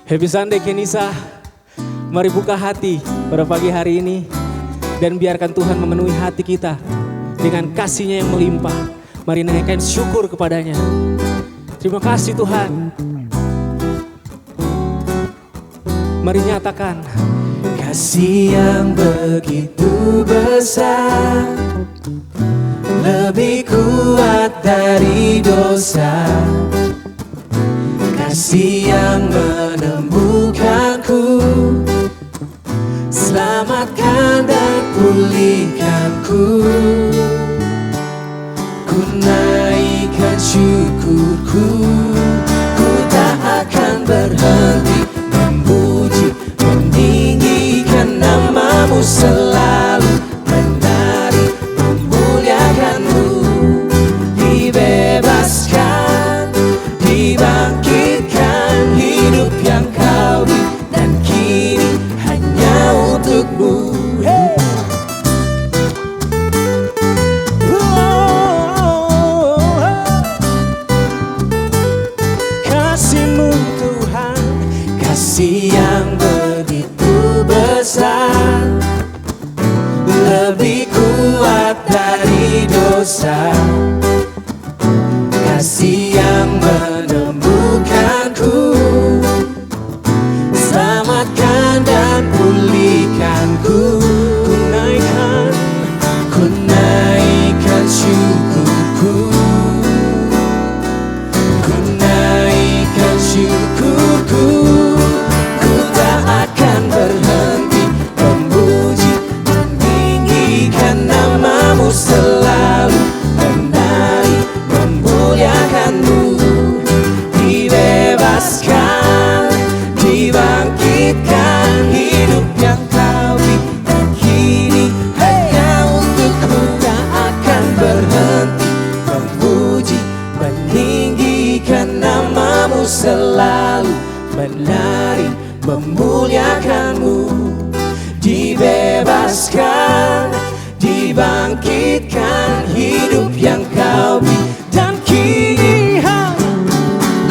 Happy Sunday Kenisa. Mari buka hati pada pagi hari ini dan biarkan Tuhan memenuhi hati kita dengan kasih-Nya yang melimpah. Mari naikkan syukur kepadanya. Terima kasih Tuhan. Mari nyatakan kasih yang begitu besar, lebih kuat dari dosa. Kasih yang menemukanku, selamatkan dan pulihkanku. Ku naikkan syukurku, ku tak akan berhenti memuji, meninggikan namamu selalu, menari, memuliakanmu. Dibebaskan, dibangkitkan, hidup yang kau beri dan kini hanya untukmu. Kasih-Mu Tuhan, kasih yang begitu besar, lebih kuat dari dosa. Kasih yang menemukanku, selamatkan dan pulihkanku. Ku naikkan syukurku, ku naikkan syukurku. Ku tak akan berhenti memuji, meninggikan namamu selalu, menari, memuliakanmu. Dibebaskan, dibangkitkan, hidup yang kau beri dan kini hanya untukmu. Tak akan berhenti memuji, meninggikan namamu selalu, menari, memuliakanmu. Dibebaskan, dibangkitkan, hidup yang kau beri dan kini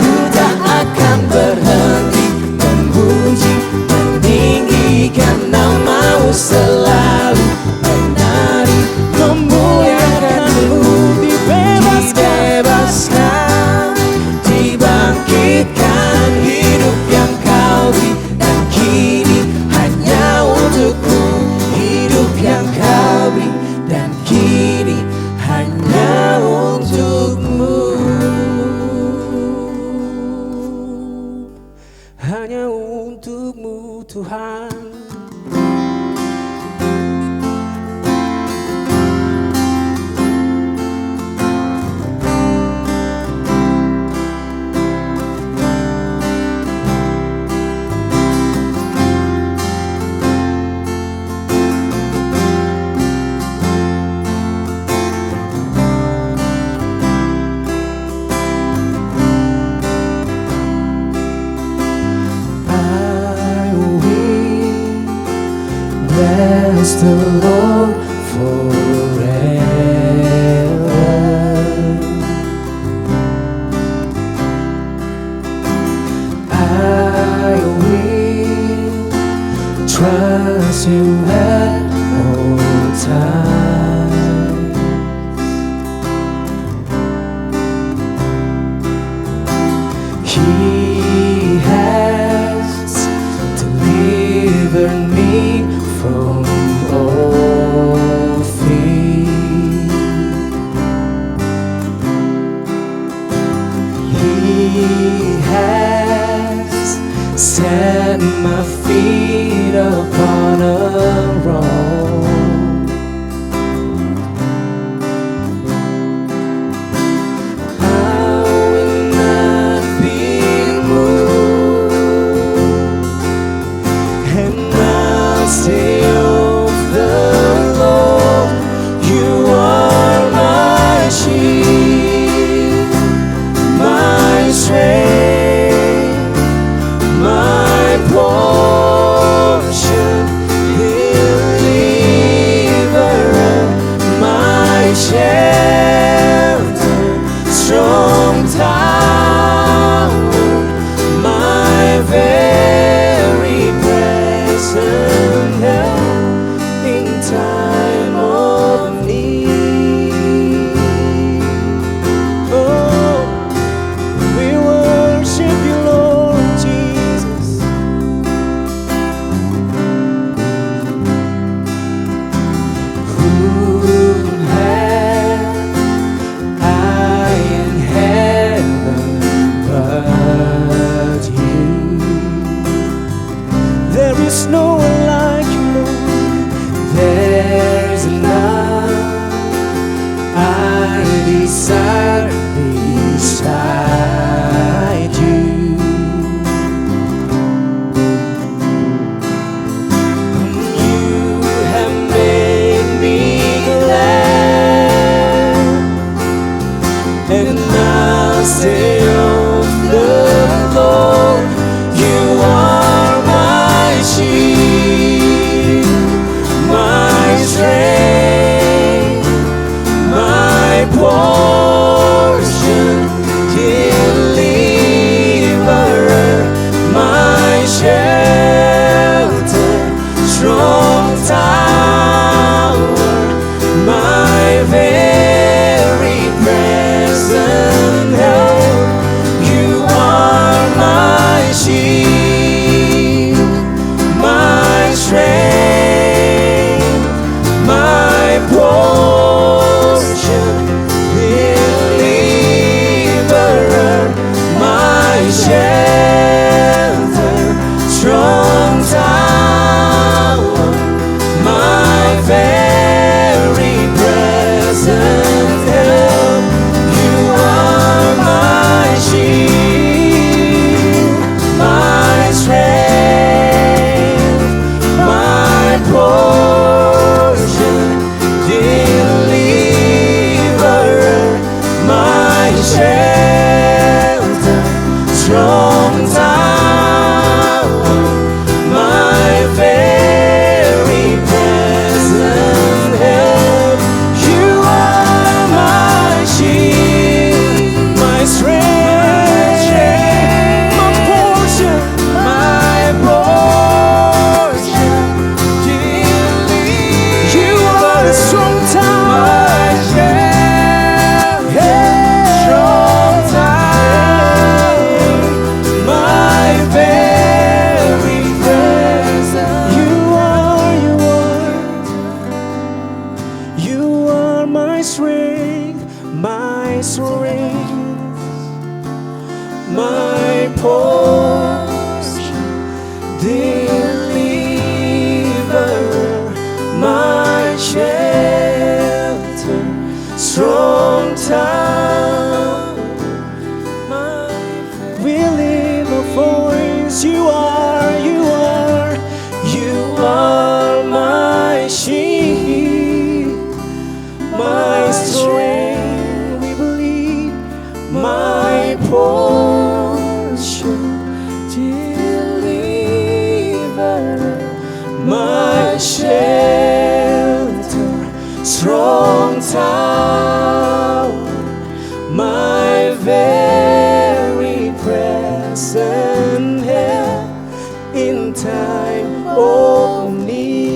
ku tak akan berhenti memuji, meninggikan namamu selalu, menari, memuliakanmu. Dibebaskan, dibangkitkan, hidup yang kau beri dan kini hanya untukmu. Hidup yang kau beri dan kini hanya untukmu. Hanya untukmu Tuhan. Bless the Lord forever. I will trust you at all times. He has delivered me from all fear. He has set my feet upon a rock. I will not be moved, and I'll say of the Lord, you are my shield, my strength, my portion. He'll portion, deliverer, my shelter, strong tower. We lift a voice, you are my shield, my strength, we believe, my portion, deliverer, my shelter, strong tower, my very present help in time of need.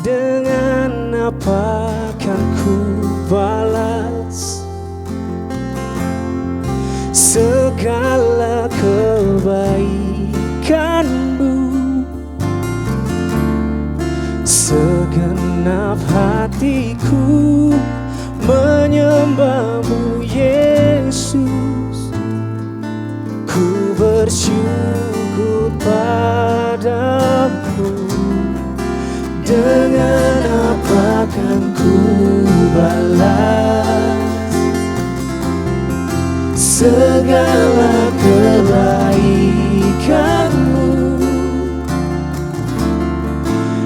Dengan apa kan ku balas segala kebaikanmu? Segenap hatiku menyembahmu Yesus. Ku bersyukur padamu. Dengan apa kan ku balas segala kebaikanmu?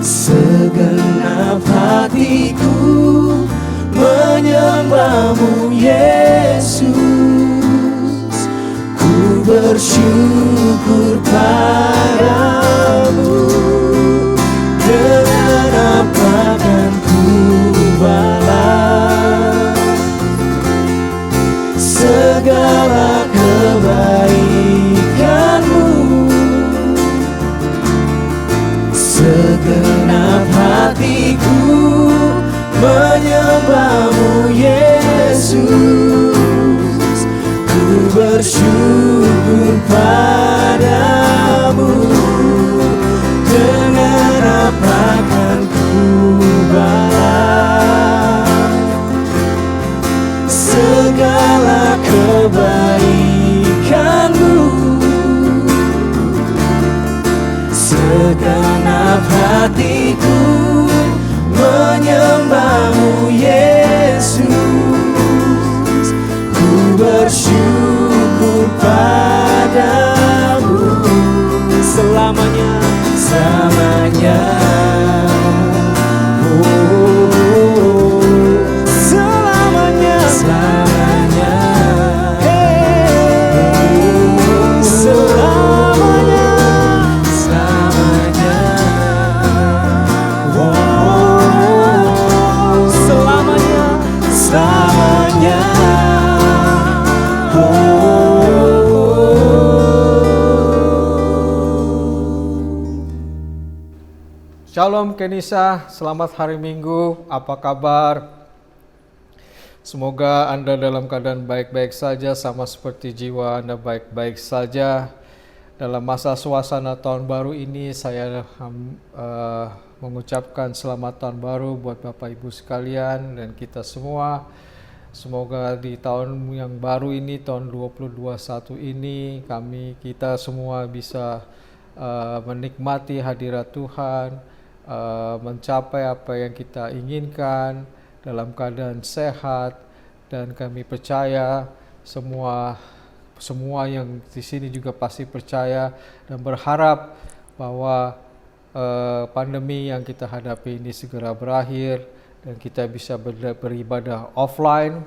Segenap hatiku menyembahmu Yesus. Ku bersyukur padamu. Dengan apa kan ku balas segala kebaikanmu? Segenap hatiku menyembahmu Yesus. Ku bersyukur padamu. Dengan apa kan ku balas segala kebaikanmu? Segenap hatiku menyembahmu Yesus. Ku bersyukur padamu. Selamanya, selamanya. Oh, selamanya, selamanya. Hey, selamanya, selamanya. Oh, selamanya, selamanya. Shalom Kenisa, selamat hari Minggu, apa kabar? Semoga Anda dalam keadaan baik-baik saja, sama seperti jiwa Anda baik-baik saja. Dalam masa suasana tahun baru ini, saya mengucapkan selamat tahun baru buat Bapak Ibu sekalian dan kita semua. Semoga di tahun yang baru ini, tahun 2021 ini, kita semua bisa menikmati hadirat Tuhan, mencapai apa yang kita inginkan dalam keadaan sehat, dan kami percaya semua yang di sini juga pasti percaya dan berharap bahwa pandemi yang kita hadapi ini segera berakhir dan kita bisa beribadah offline,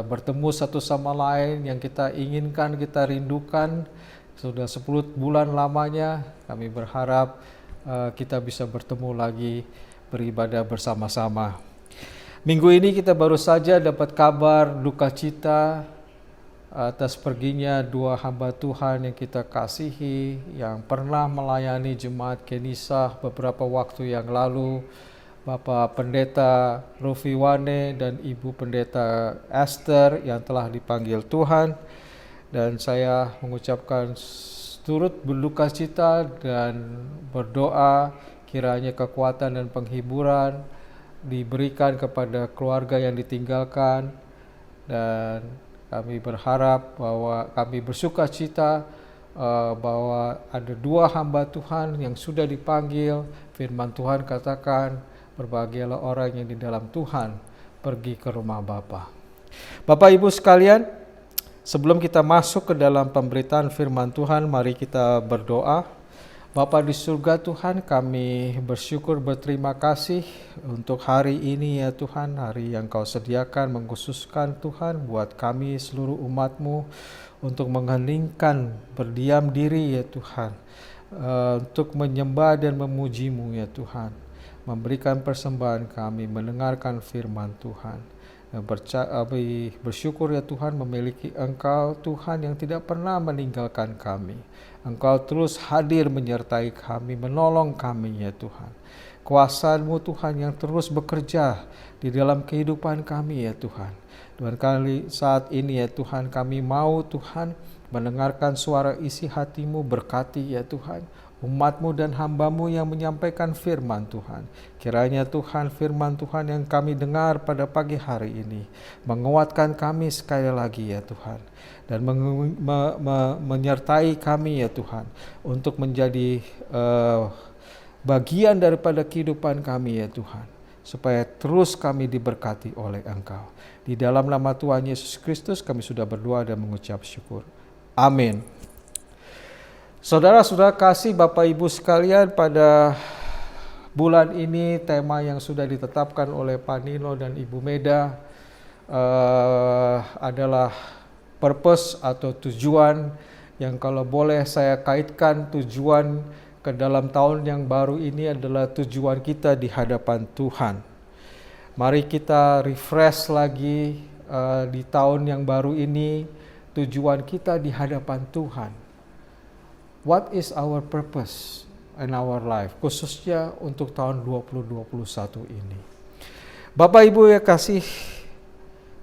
bertemu satu sama lain yang kita inginkan, kita rindukan sudah 10 bulan lamanya. Kami berharap kita bisa bertemu lagi, beribadah bersama-sama. Minggu ini kita baru saja dapat kabar duka cita atas perginya dua hamba Tuhan yang kita kasihi, yang pernah melayani jemaat Kenisa beberapa waktu yang lalu, Bapak Pendeta Rufi Wane dan Ibu Pendeta Esther yang telah dipanggil Tuhan. Dan saya mengucapkan turut berduka cita dan berdoa kiranya kekuatan dan penghiburan diberikan kepada keluarga yang ditinggalkan, dan kami berharap bahwa kami bersuka cita bahwa ada 2 hamba Tuhan yang sudah dipanggil. Firman Tuhan katakan, berbahagialah orang yang di dalam Tuhan pergi ke rumah Bapa. Bapak Ibu sekalian, sebelum kita masuk ke dalam pemberitaan firman Tuhan, mari kita berdoa. Bapa di surga Tuhan, kami bersyukur berterima kasih untuk hari ini ya Tuhan, hari yang Kau sediakan mengkhususkan Tuhan buat kami seluruh umat-Mu untuk mengheningkan berdiam diri ya Tuhan, untuk menyembah dan memuji-Mu ya Tuhan, memberikan persembahan kami, mendengarkan firman Tuhan. Bersyukur ya Tuhan memiliki Engkau Tuhan yang tidak pernah meninggalkan kami. Engkau terus hadir menyertai kami, menolong kami ya Tuhan. Kuasa-Mu Tuhan yang terus bekerja di dalam kehidupan kami ya Tuhan. Dan kali saat ini ya Tuhan, kami mau Tuhan mendengarkan suara isi hati-Mu, berkati ya Tuhan umat-Mu dan hamba-Mu yang menyampaikan firman Tuhan. Kiranya Tuhan, firman Tuhan yang kami dengar pada pagi hari ini menguatkan kami sekali lagi ya Tuhan, dan menyertai kami ya Tuhan untuk menjadi bagian daripada kehidupan kami ya Tuhan, supaya terus kami diberkati oleh Engkau. Di dalam nama Tuhan Yesus Kristus kami sudah berdoa dan mengucap syukur. Amin. Saudara-saudara kasih Bapak Ibu sekalian, pada bulan ini tema yang sudah ditetapkan oleh Pak Nino dan Ibu Meda adalah purpose atau tujuan, yang kalau boleh saya kaitkan tujuan ke dalam tahun yang baru ini adalah tujuan kita di hadapan Tuhan. Mari kita refresh lagi di tahun yang baru ini, tujuan kita di hadapan Tuhan. What is our purpose in our life, khususnya untuk tahun 2021 ini. Bapak Ibu ya kasih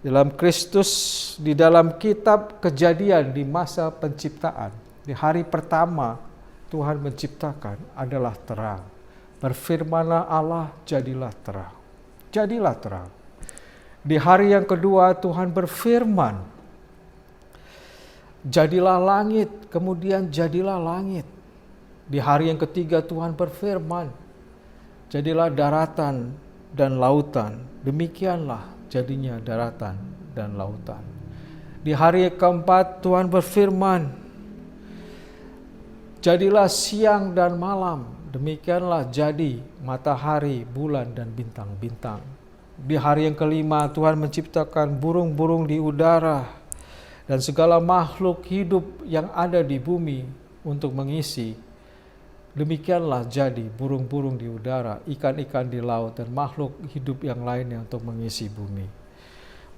dalam Kristus, di dalam kitab Kejadian di masa penciptaan, di hari pertama Tuhan menciptakan adalah terang. Berfirmanlah Allah, jadilah terang. Jadilah terang. Di hari yang kedua Tuhan berfirman, jadilah langit, kemudian jadilah langit. Di hari yang ketiga Tuhan berfirman, jadilah daratan dan lautan. Demikianlah jadinya daratan dan lautan. Di hari yang keempat Tuhan berfirman, jadilah siang dan malam. Demikianlah jadi matahari, bulan, dan bintang-bintang. Di hari yang kelima Tuhan menciptakan burung-burung di udara dan segala makhluk hidup yang ada di bumi untuk mengisi. Demikianlah jadi burung-burung di udara, ikan-ikan di laut, dan makhluk hidup yang lainnya untuk mengisi bumi.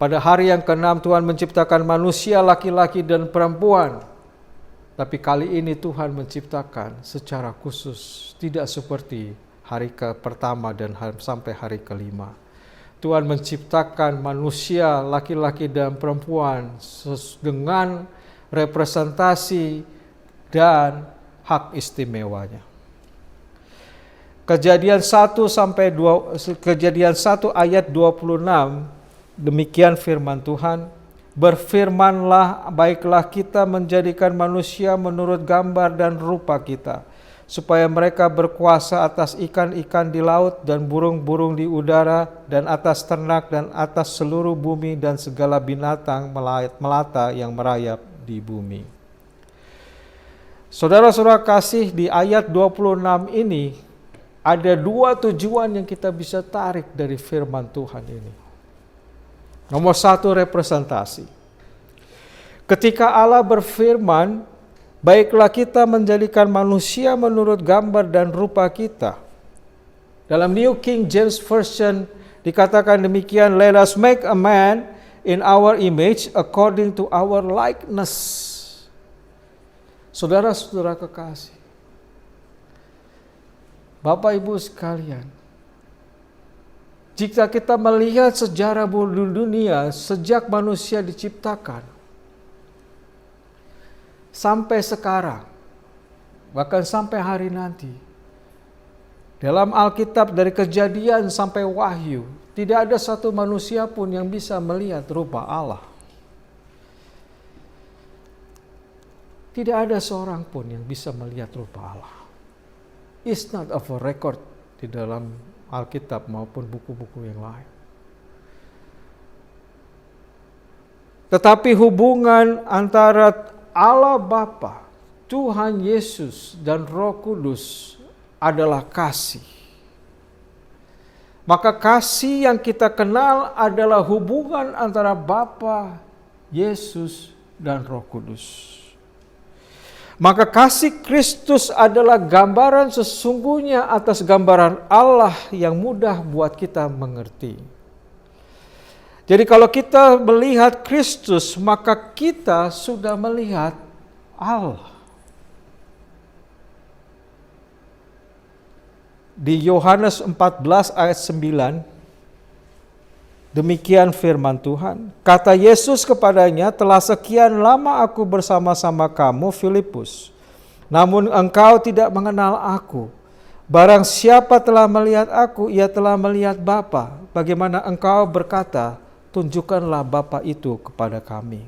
Pada hari yang keenam Tuhan menciptakan manusia laki-laki dan perempuan. Tapi kali ini Tuhan menciptakan secara khusus, tidak seperti hari pertama dan sampai hari kelima. Tuhan menciptakan manusia laki-laki dan perempuan dengan representasi dan hak istimewanya. Kejadian 1 ayat 26, demikian firman Tuhan, berfirmanlah, baiklah kita menjadikan manusia menurut gambar dan rupa kita, supaya mereka berkuasa atas ikan-ikan di laut dan burung-burung di udara dan atas ternak dan atas seluruh bumi dan segala binatang melata yang merayap di bumi. Saudara-saudara kasih, di ayat 26 ini ada 2 tujuan yang kita bisa tarik dari firman Tuhan ini. Nomor 1, representasi. Ketika Allah berfirman, baiklah kita menjadikan manusia menurut gambar dan rupa kita. Dalam New King James Version dikatakan demikian, let us make a man in our image according to our likeness. Saudara-saudara kekasih, Bapak Ibu sekalian, jika kita melihat sejarah dunia sejak manusia diciptakan sampai sekarang, bahkan sampai hari nanti, dalam Alkitab dari Kejadian sampai Wahyu, tidak ada satu manusia pun yang bisa melihat rupa Allah. Tidak ada seorang pun yang bisa melihat rupa Allah. It's not of a record di dalam Alkitab maupun buku-buku yang lain. Tetapi hubungan antara Allah Bapa, Tuhan Yesus dan Roh Kudus adalah kasih. Maka kasih yang kita kenal adalah hubungan antara Bapa, Yesus dan Roh Kudus. Maka kasih Kristus adalah gambaran sesungguhnya atas gambaran Allah yang mudah buat kita mengerti. Jadi kalau kita melihat Kristus, maka kita sudah melihat Allah. Di Yohanes 14 ayat 9, demikian firman Tuhan. Kata Yesus kepadanya, telah sekian lama aku bersama-sama kamu, Filipus. Namun engkau tidak mengenal aku. Barang siapa telah melihat aku, ia telah melihat Bapa. Bagaimana engkau berkata, tunjukkanlah Bapa itu kepada kami.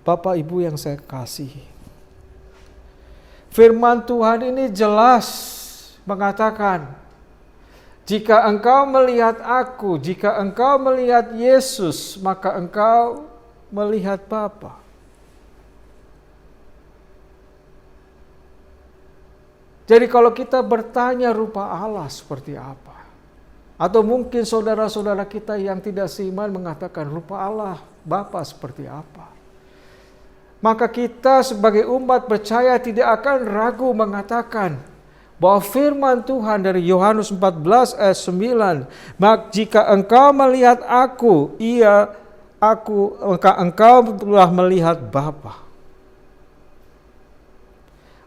Bapak Ibu yang saya kasihi, firman Tuhan ini jelas mengatakan, jika engkau melihat aku, jika engkau melihat Yesus, maka engkau melihat Bapa. Jadi kalau kita bertanya rupa Allah seperti apa, atau mungkin saudara-saudara kita yang tidak seiman mengatakan rupa Allah Bapa seperti apa, maka kita sebagai umat percaya tidak akan ragu mengatakan bahwa firman Tuhan dari Yohanes 14 ayat 9, maka jika engkau melihat aku, maka engkau telah melihat Bapa.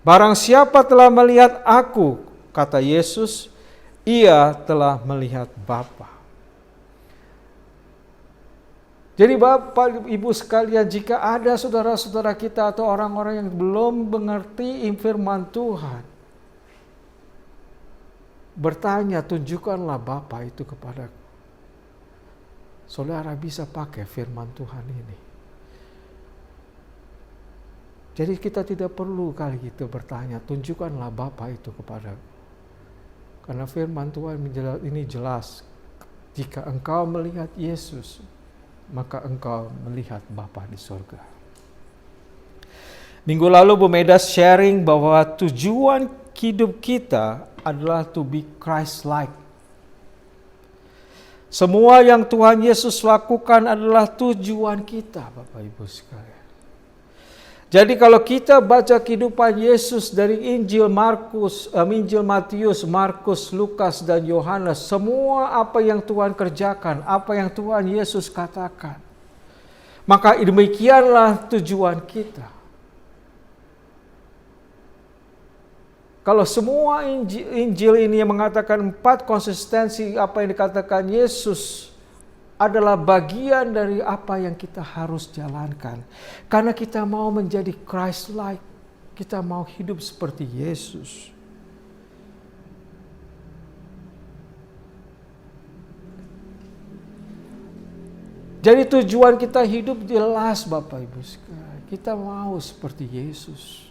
Barang siapa telah melihat aku, kata Yesus, ia telah melihat Bapa. Jadi Bapak Ibu sekalian, jika ada saudara-saudara kita atau orang-orang yang belum mengerti firman Tuhan, bertanya, tunjukkanlah Bapa itu kepada saudara, bisa pakai firman Tuhan ini. Jadi kita tidak perlu kali itu bertanya, tunjukkanlah Bapa itu kepada, karena firman Tuhan ini jelas, jika engkau melihat Yesus, maka engkau melihat Bapa di surga. Minggu lalu Bu Meda sharing bahwa tujuan hidup kita adalah to be Christ-like. Semua yang Tuhan Yesus lakukan adalah tujuan kita, Bapak Ibu sekalian. Jadi kalau kita baca kehidupan Yesus dari Injil Matius, Markus, Lukas, dan Yohanes, semua apa yang Tuhan kerjakan, apa yang Tuhan Yesus katakan, maka demikianlah tujuan kita. Kalau semua Injil ini yang mengatakan 4 konsistensi apa yang dikatakan Yesus adalah bagian dari apa yang kita harus jalankan. Karena kita mau menjadi Christ-like, kita mau hidup seperti Yesus. Jadi tujuan kita hidup jelas Bapak Ibu sekalian. Kita mau seperti Yesus.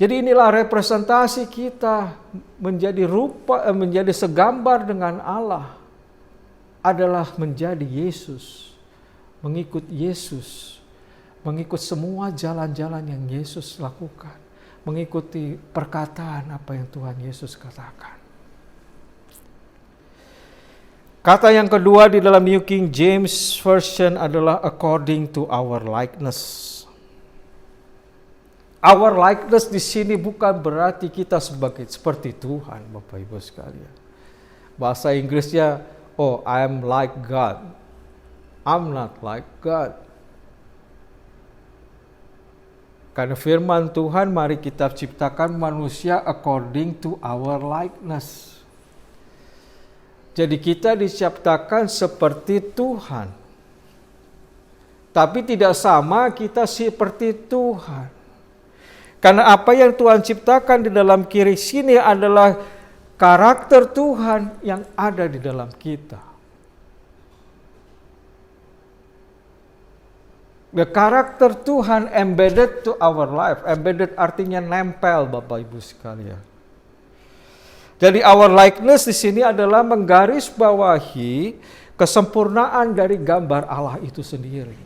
Jadi inilah representasi kita menjadi segambar dengan Allah adalah menjadi Yesus, mengikut Yesus, mengikut semua jalan-jalan yang Yesus lakukan, mengikuti perkataan apa yang Tuhan Yesus katakan. Kata yang kedua di dalam New King James Version adalah according to our likeness. Our likeness di sini bukan berarti kita seperti Tuhan, Bapak Ibu sekalian. Bahasa Inggrisnya, oh, I am like God. I'm not like God. Karena firman Tuhan, mari kita ciptakan manusia according to our likeness. Jadi kita diciptakan seperti Tuhan. Tapi tidak sama kita seperti Tuhan. Karena apa yang Tuhan ciptakan di dalam kiri sini adalah karakter Tuhan yang ada di dalam kita. The karakter Tuhan embedded to our life. Embedded artinya nempel, Bapak Ibu sekalian. Jadi our likeness di sini adalah menggarisbawahi kesempurnaan dari gambar Allah itu sendiri.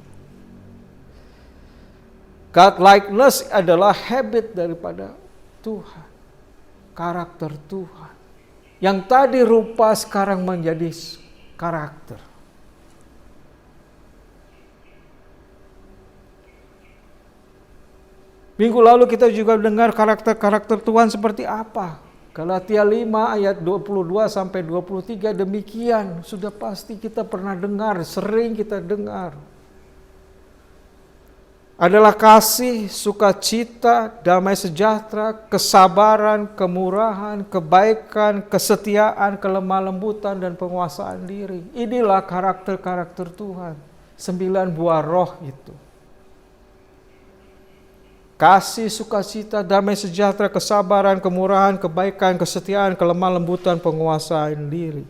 God likeness adalah habit daripada Tuhan. Karakter Tuhan. Yang tadi rupa sekarang menjadi karakter. Minggu lalu kita juga dengar karakter-karakter Tuhan seperti apa. Galatia 5 ayat 22 sampai 23 demikian. Sudah pasti kita pernah dengar, sering kita dengar. Adalah kasih, sukacita, damai sejahtera, kesabaran, kemurahan, kebaikan, kesetiaan, kelemah lembutan, dan penguasaan diri. Inilah karakter-karakter Tuhan. 9 buah roh itu. Kasih, sukacita, damai sejahtera, kesabaran, kemurahan, kebaikan, kesetiaan, kelemah lembutan, penguasaan diri.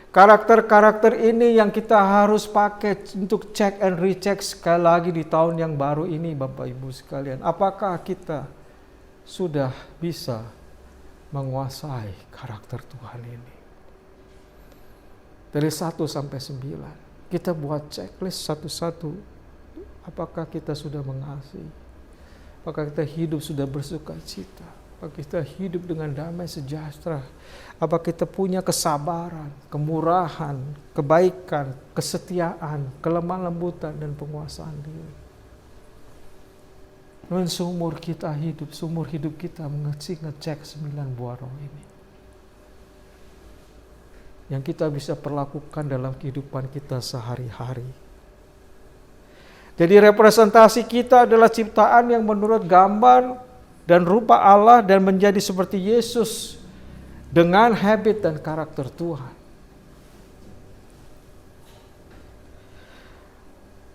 Karakter-karakter ini yang kita harus pakai untuk check and recheck sekali lagi di tahun yang baru ini, Bapak Ibu sekalian. Apakah kita sudah bisa menguasai karakter Tuhan ini? Dari 1 sampai 9. Kita buat checklist satu-satu. Apakah kita sudah mengasihi? Apakah kita hidup sudah bersuka cita? Apakah kita hidup dengan damai sejahtera? Apakah kita punya kesabaran, kemurahan, kebaikan, kesetiaan, kelemah lembutan, dan penguasaan diri? Dan seumur kita hidup, seumur hidup kita ngecek 9 buah roh ini. Yang kita bisa perlakukan dalam kehidupan kita sehari-hari. Jadi representasi kita adalah ciptaan yang menurut gambar dan rupa Allah dan menjadi seperti Yesus dengan habit dan karakter Tuhan.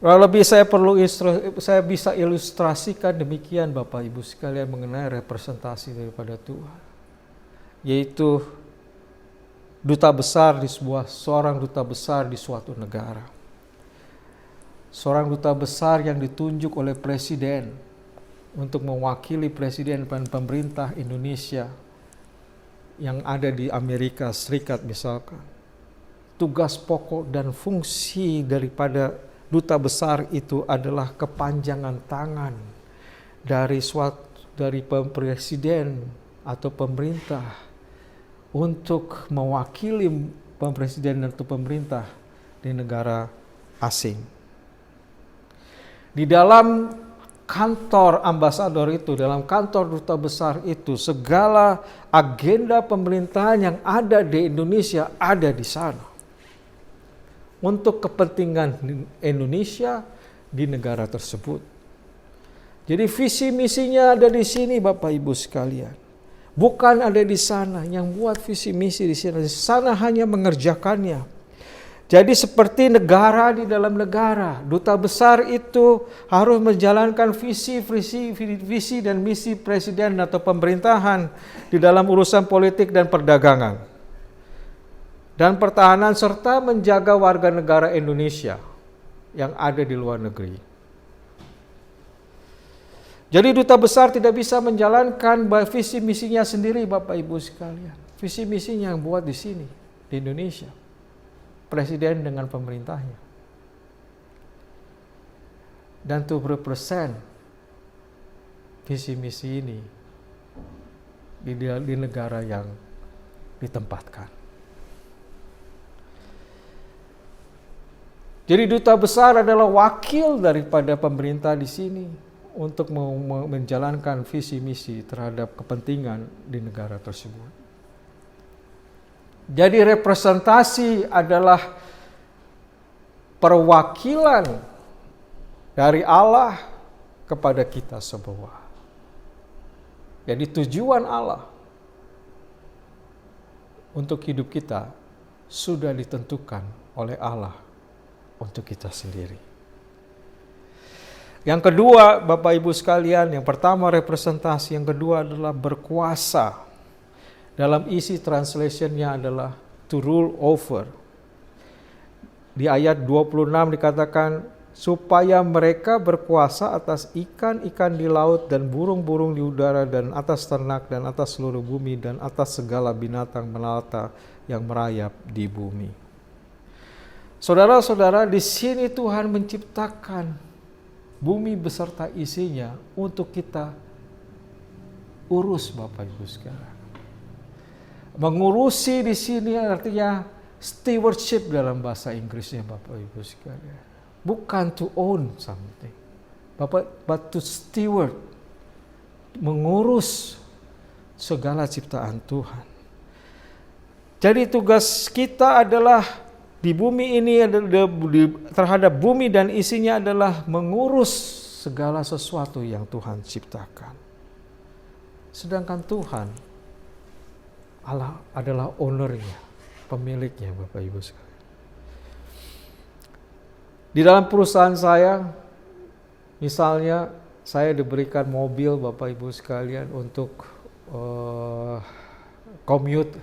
Lebih saya bisa ilustrasikan demikian Bapak Ibu sekalian mengenai representasi daripada Tuhan. Yaitu seorang duta besar di suatu negara. Seorang duta besar yang ditunjuk oleh presiden untuk mewakili presiden dan pemerintah Indonesia yang ada di Amerika Serikat misalkan. Tugas pokok dan fungsi daripada duta besar itu adalah kepanjangan tangan dari presiden atau pemerintah untuk mewakili presiden atau pemerintah di negara asing. Di dalam kantor ambasador itu, dalam kantor duta besar itu, segala agenda pemerintahan yang ada di Indonesia ada di sana. Untuk kepentingan Indonesia di negara tersebut. Jadi visi misinya ada di sini Bapak Ibu sekalian. Bukan ada di sana, yang buat visi misi di sini. Di sana hanya mengerjakannya. Jadi seperti negara di dalam negara, duta besar itu harus menjalankan visi dan misi presiden atau pemerintahan di dalam urusan politik dan perdagangan. Dan pertahanan serta menjaga warga negara Indonesia yang ada di luar negeri. Jadi duta besar tidak bisa menjalankan visi misinya sendiri Bapak Ibu sekalian. Visi misinya yang buat di sini, di Indonesia. Presiden dengan pemerintahnya. Dan to represent visi misi ini di negara yang ditempatkan. Jadi duta besar adalah wakil daripada pemerintah di sini untuk menjalankan visi misi terhadap kepentingan di negara tersebut. Jadi representasi adalah perwakilan dari Allah kepada kita semua. Jadi tujuan Allah untuk hidup kita sudah ditentukan oleh Allah untuk kita sendiri. Yang kedua, Bapak Ibu sekalian, yang pertama representasi, yang kedua adalah berkuasa. Dalam isi translationnya adalah to rule over. Di ayat 26 dikatakan supaya mereka berkuasa atas ikan-ikan di laut dan burung-burung di udara dan atas ternak dan atas seluruh bumi dan atas segala binatang melata yang merayap di bumi. Saudara-saudara, di sini Tuhan menciptakan bumi beserta isinya untuk kita urus, Bapak Ibu sekalian. Mengurusi di sini artinya stewardship dalam bahasa Inggrisnya, Bapak Ibu sekalian. Bukan to own something, but to steward, mengurus segala ciptaan Tuhan. Jadi tugas kita adalah di bumi ini, terhadap bumi dan isinya adalah mengurus segala sesuatu yang Tuhan ciptakan. Sedangkan Tuhan Allah adalah ownernya, pemiliknya, Bapak Ibu sekalian. Di dalam perusahaan saya, misalnya saya diberikan mobil, Bapak Ibu sekalian, untuk commute,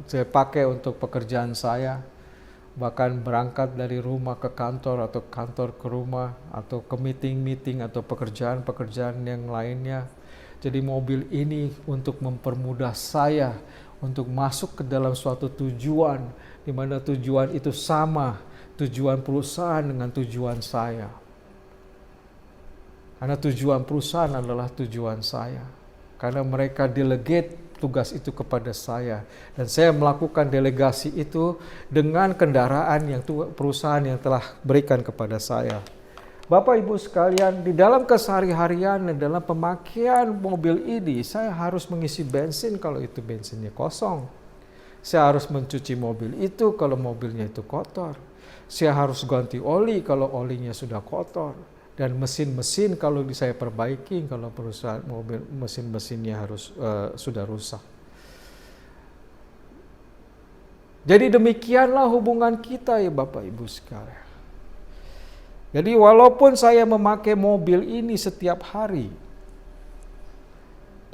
saya pakai untuk pekerjaan saya, bahkan berangkat dari rumah ke kantor atau kantor ke rumah atau ke meeting-meeting atau pekerjaan-pekerjaan yang lainnya. Jadi mobil ini untuk mempermudah saya untuk masuk ke dalam suatu tujuan, di mana tujuan itu sama, tujuan perusahaan dengan tujuan saya. Karena tujuan perusahaan adalah tujuan saya. Karena mereka delegate tugas itu kepada saya. Dan saya melakukan delegasi itu dengan kendaraan yang perusahaan yang telah berikan kepada saya. Bapak Ibu sekalian, di dalam kesehari-harian, dalam pemakaian mobil ini, saya harus mengisi bensin kalau itu bensinnya kosong. Saya harus mencuci mobil itu kalau mobilnya itu kotor. Saya harus ganti oli kalau olinya sudah kotor. Dan mesin-mesin kalau saya perbaiki kalau perusahaan mobil mesin-mesinnya harus sudah rusak. Jadi demikianlah hubungan kita ya Bapak Ibu sekalian. Jadi walaupun saya memakai mobil ini setiap hari,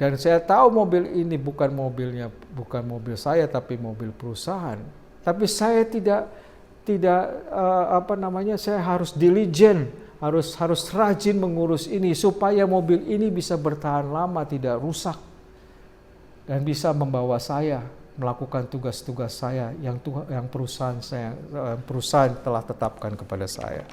dan saya tahu mobil ini bukan mobil saya tapi mobil perusahaan, tapi saya tidak saya harus diligent, harus rajin mengurus ini supaya mobil ini bisa bertahan lama, tidak rusak, dan bisa membawa saya melakukan tugas-tugas saya yang perusahaan telah tetapkan kepada saya.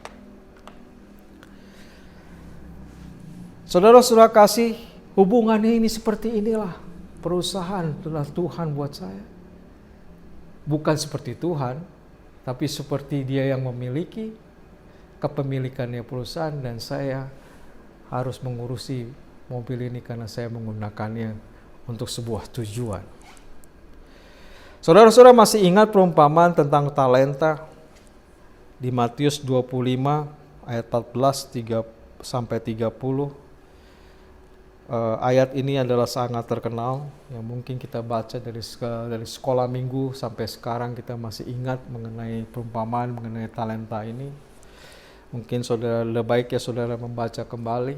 Saudara-saudara kasih, hubungannya ini seperti inilah. Perusahaan adalah Tuhan buat saya. Bukan seperti Tuhan, tapi seperti Dia yang memiliki kepemilikannya perusahaan, dan saya harus mengurusi mobil ini karena saya menggunakannya untuk sebuah tujuan. Saudara-saudara masih ingat perumpamaan tentang talenta di Matius 25 ayat 14 sampai 30. Ayat ini adalah sangat terkenal yang mungkin kita baca dari sekolah minggu sampai sekarang kita masih ingat mengenai perumpamaan mengenai talenta ini. Mungkin saudara lebih baik ya saudara membaca kembali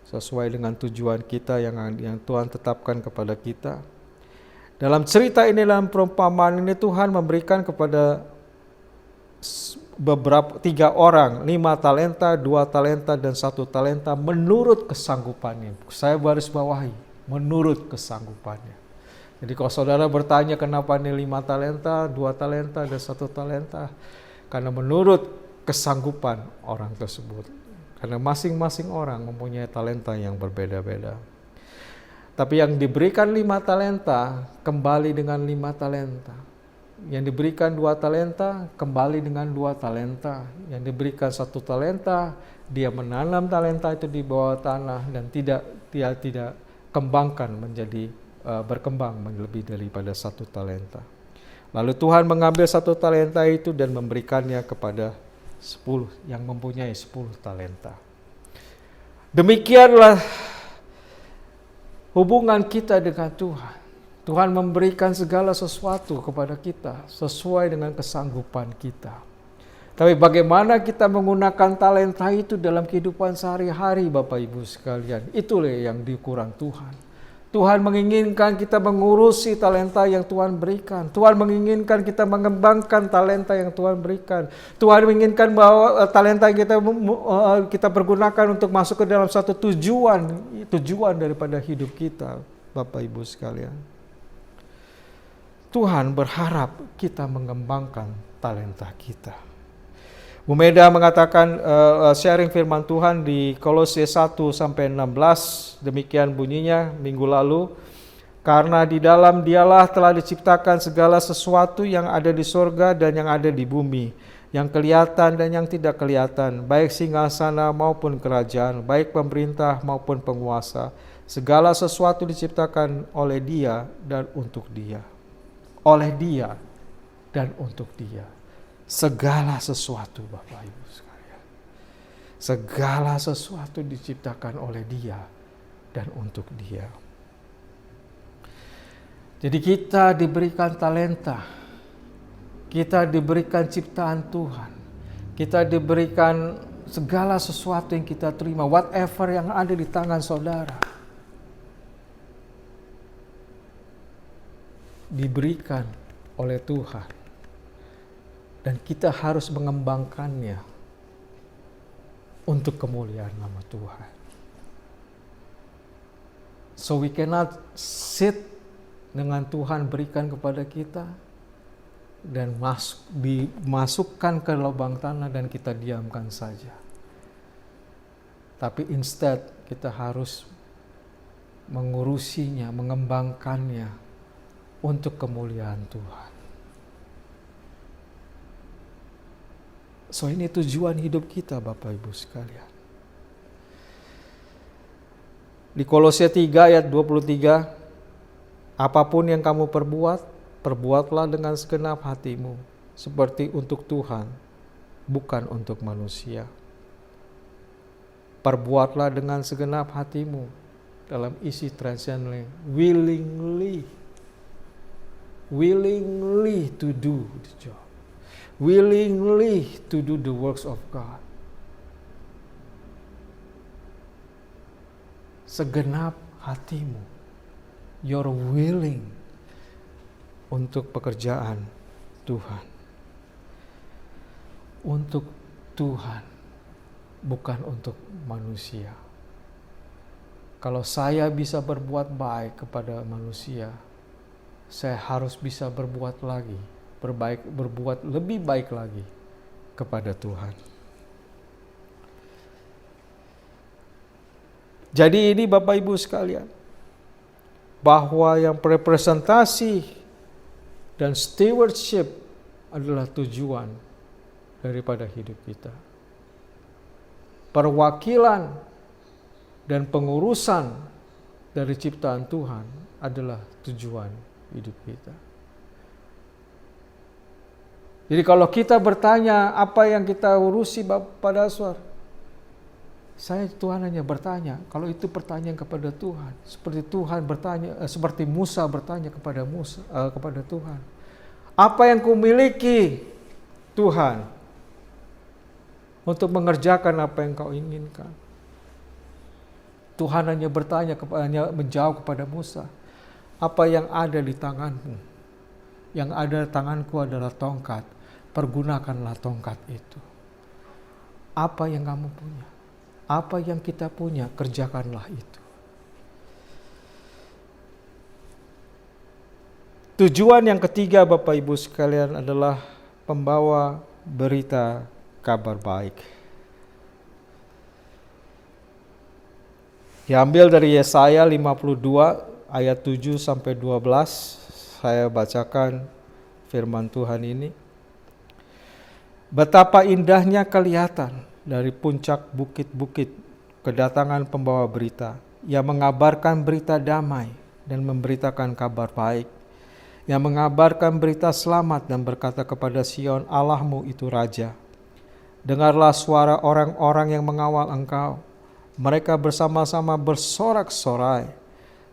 sesuai dengan tujuan kita yang Tuhan tetapkan kepada kita. Dalam cerita ini, dalam perumpamaan ini Tuhan memberikan kepada tiga orang, 5 talenta, 2 talenta, dan 1 talenta menurut kesanggupannya. Saya baris bawahi, menurut kesanggupannya. Jadi kalau saudara bertanya kenapa ini 5 talenta, 2 talenta, dan 1 talenta, karena menurut kesanggupan orang tersebut. Karena masing-masing orang mempunyai talenta yang berbeda-beda. Tapi yang diberikan 5 talenta, kembali dengan 5 talenta. Yang diberikan 2 talenta, kembali dengan 2 talenta. Yang diberikan 1 talenta, dia menanam talenta itu di bawah tanah dan tidak kembangkan menjadi berkembang lebih daripada 1 talenta. Lalu Tuhan mengambil 1 talenta itu dan memberikannya kepada 10 yang mempunyai 10 talenta. Demikianlah hubungan kita dengan Tuhan. Tuhan memberikan segala sesuatu kepada kita sesuai dengan kesanggupan kita. Tapi bagaimana kita menggunakan talenta itu dalam kehidupan sehari-hari Bapak Ibu sekalian, itulah yang diukur Tuhan. Tuhan menginginkan kita mengurusi talenta yang Tuhan berikan. Tuhan menginginkan kita mengembangkan talenta yang Tuhan berikan. Tuhan menginginkan bahwa talenta yang kita pergunakan untuk masuk ke dalam satu tujuan daripada hidup kita, Bapak Ibu sekalian. Tuhan berharap kita mengembangkan talenta kita. Bu Meda mengatakan sharing firman Tuhan di Kolose 1-16, demikian bunyinya minggu lalu. Karena di dalam Dialah telah diciptakan segala sesuatu yang ada di sorga dan yang ada di bumi, yang kelihatan dan yang tidak kelihatan, baik singgasana maupun kerajaan, baik pemerintah maupun penguasa. Segala sesuatu diciptakan oleh Dia dan untuk Dia. Oleh Dia dan untuk Dia. Segala sesuatu, Bapak Ibu sekalian. Segala sesuatu diciptakan oleh Dia dan untuk Dia. Jadi kita diberikan talenta. Kita diberikan ciptaan Tuhan. Kita diberikan segala sesuatu yang kita terima, whatever yang ada di tangan saudara. Diberikan oleh Tuhan. Dan kita harus mengembangkannya untuk kemuliaan nama Tuhan. So we cannot sit dengan Tuhan berikan kepada kita dan dimasukkan ke lubang tanah dan kita diamkan saja. Tapi instead kita harus mengurusinya, mengembangkannya untuk kemuliaan Tuhan. So ini tujuan hidup kita, Bapak Ibu sekalian. Di Kolose 3 ayat 23, apapun yang kamu perbuat, perbuatlah dengan segenap hatimu, seperti untuk Tuhan, bukan untuk manusia. Perbuatlah dengan segenap hatimu, dalam isi translation willingly to do the job. Willingly to do the works of God. Segenap hatimu, you're willing untuk pekerjaan Tuhan. Untuk Tuhan, bukan untuk manusia. Kalau saya bisa berbuat baik kepada manusia, saya harus bisa berbuat lebih baik lagi kepada Tuhan. Jadi ini Bapak Ibu sekalian, bahwa yang representasi dan stewardship adalah tujuan daripada hidup kita. Perwakilan dan pengurusan dari ciptaan Tuhan adalah tujuan hidup kita. Jadi kalau kita bertanya apa yang kita urusi pada Aswar, Tuhan hanya bertanya. Kalau itu pertanyaan kepada Tuhan, seperti Musa bertanya kepada Tuhan, apa yang kumiliki Tuhan untuk mengerjakan apa yang kau inginkan? Tuhan hanya menjawab kepada Musa, apa yang ada di tanganmu? Yang ada di tanganku adalah tongkat. Pergunakanlah tongkat itu. Apa yang kamu punya? Apa yang kita punya, kerjakanlah itu. Tujuan yang ketiga Bapak Ibu sekalian adalah pembawa berita kabar baik. Diambil dari Yesaya 52 ayat 7 sampai 12. Saya bacakan firman Tuhan ini. Betapa indahnya kelihatan dari puncak bukit-bukit kedatangan pembawa berita yang mengabarkan berita damai dan memberitakan kabar baik, yang mengabarkan berita selamat dan berkata kepada Sion, Allahmu itu Raja. Dengarlah suara orang-orang yang mengawal engkau, mereka bersama-sama bersorak-sorai,